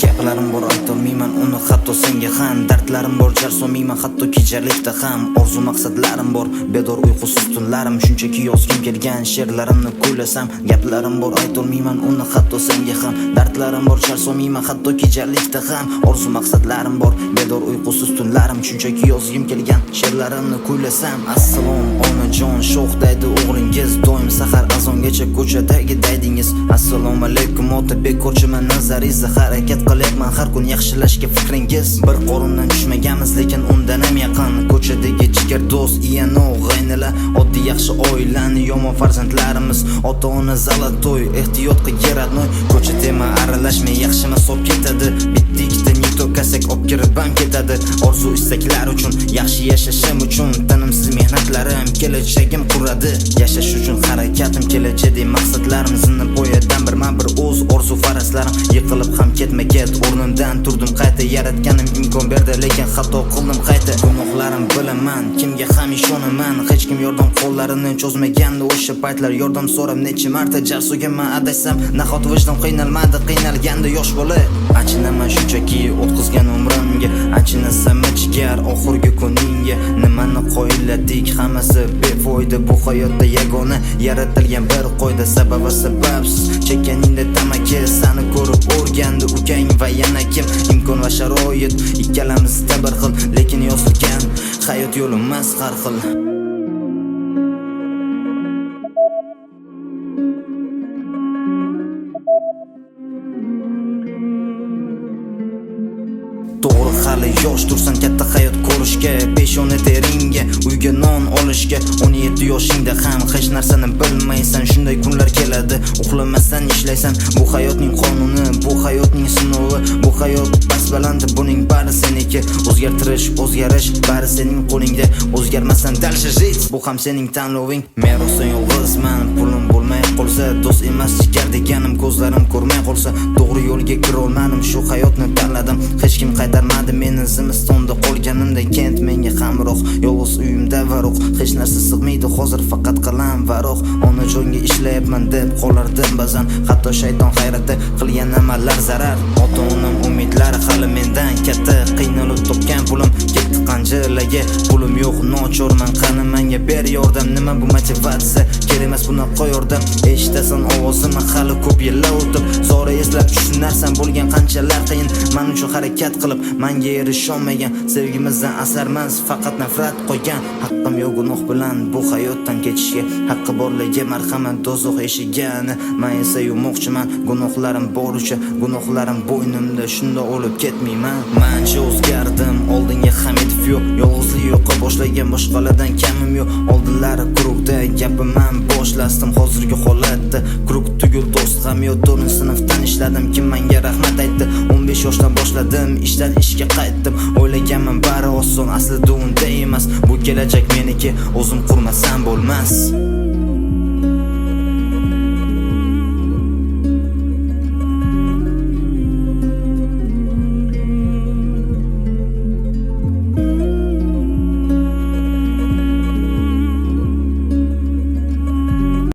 Gaplarim bor aytolmayman uni hatto senga ham. Dardlarim bor jar solmayman hatto kechalikda ham. Orzu maqsadlarim bor bedor uyqusiz tunlarim. Shunchaki yozgim kelgan she'rlarimni kuylasam. Gaplarim bor aytolmayman uni hatto senga ham. Dardlarim bor jar solmayman hatto kechalikda ham. Orzu maqsadlarim bor bedor uyqusiz tunlarim. Shunchaki yozgim kelgan she'rlarimni kuylasam. Assalom onajon, sho'x deydi o'g'lingiz. Doim sahar azongacha ko'chadagi daydingiz. Assalomu alaykum ota, bekorchiman nazaringizni harakat qilyapman har kun yaxshilashga fikringiz. Bir qo'rimdan tushmaganmiz lekin undan ham yaqin. Ko'chadagi jigar do'st iyano g'aynalar. Oddiy yaxshi oilani yomon farzandlarimiz. Ota-ona zalatoy ehtiyot qilgan radnoy. Ko'cha tema aralashmay yaxshimi so'p ketadi. Bitta nikto kasak olib kirib ham ketadi. Orzu istaklar uchun yaxshi yashashim uchun tinimsiz mehnatlarim kelajagim quradi. Yashash uchun harakatim kelajak maqsadlarim zinni poyadan bir o'z orzu farazlarim. Yiqilib ham ketma-ket o'rnimdan turdim qayta. Yaratganim imkon berdi lekin xato qildim qayta. Gunohlarim bilaman, kimga ham ishonaman. Hech kim yordam qo'llarini cho'zmagandi o'sha paytlar. Yordam so'rab necha marta jar so'ganman adashsam. Nahot vijdon qiynalmadi, qiynalgandi yosh bola. Achinaman shunchaki o'tkazgan umrimga. Achinasam jigar oxirgi kuningga. Nimani qo'yladik hammasi befoyda. Bu hayotda yagona yaratilgan bir qoida. Sababi sababsiz chekkaningda tamaki seni ko'rib o'rgandi ukang va yana kim. Imkon va sharoit ikkalamizda bir xil, lekin yozilgan hayot yo'limiz har xil. To'g'ri hali yosh tursan katta hayot ko'rishga, peshona teringga, uyga non olishga. 17 yoshingda ham hech narsani bilmaysan, shunday kunlar keladi. Uxlamasdan ishlaysan, bu hayotning qonuni, bu hayotning sinovi. Bu hayot past-baland, buning bari seniki. O'zgartirish, o'zgarish bari sening qo'lingda. O'zgarmasan dalsha jit, bu ham sening tanloving. Men rosa yolg'izman, pulim bo'lmay qolsa, do'st emas jigar deganim ko'zlarim ko'rmay qolsa. To'g'ri yo'lga kira olmadim, shu hayotni tanladim. Hech kim qaytarmadi meni zimistonda qolganimda. Kent menga hamroh, yolg'iz uyimda varoq. Hech narsa sig'maydi hozir faqat qalam varoq. Onajonga ishlayapman deb qolardim ba'zan. Hatto shayton hayrati qilgan amallar zarar. Ota-onam umidlari hali mendan katta. Qiynalib topgan pulim ketdi qanjilaga. Pulim yo'q, nochorman, qani menga ber yordam. Nima bu motivatsiya? Kerak emas bunaqa yordam. Eshitasan ovozimni hali ko'p yillar o'tib. Zora eslab tushunarsan bo'lgan qanchalar qiyin. Men uchun harakat qilib menga erisholmagan. Sevgimizdan asarmas, faqat nafrat qo'ygan. Haqqim yo'q gunoh bilan bu hayotdan kechishga. Haqqi borlarga marhamat dozoq eshigani. Men esa yumoqchiman gunohlarim boricha. Gunohlarim bo'ynimda, shunda o'lib ketmayman. Mencha o'zgardim, oldinga Hamidov yo'q. Yolg'izlik yo'qa boshlagan, boshqalardan kamim yo'q. Oldinlari quruqda gapim men boshlasdim. Hozirgi holatda quruq tugul do'st ham yo'q. 4-sinfdan ishladim, kim menga rahmat aytdi. 15 yoshdan boshladim, ishdan ishga qaytdim. O'ylaganman bari oson, aslida unda emas. Bu kelajak meniki, o'zim qurmasam bo'lmas.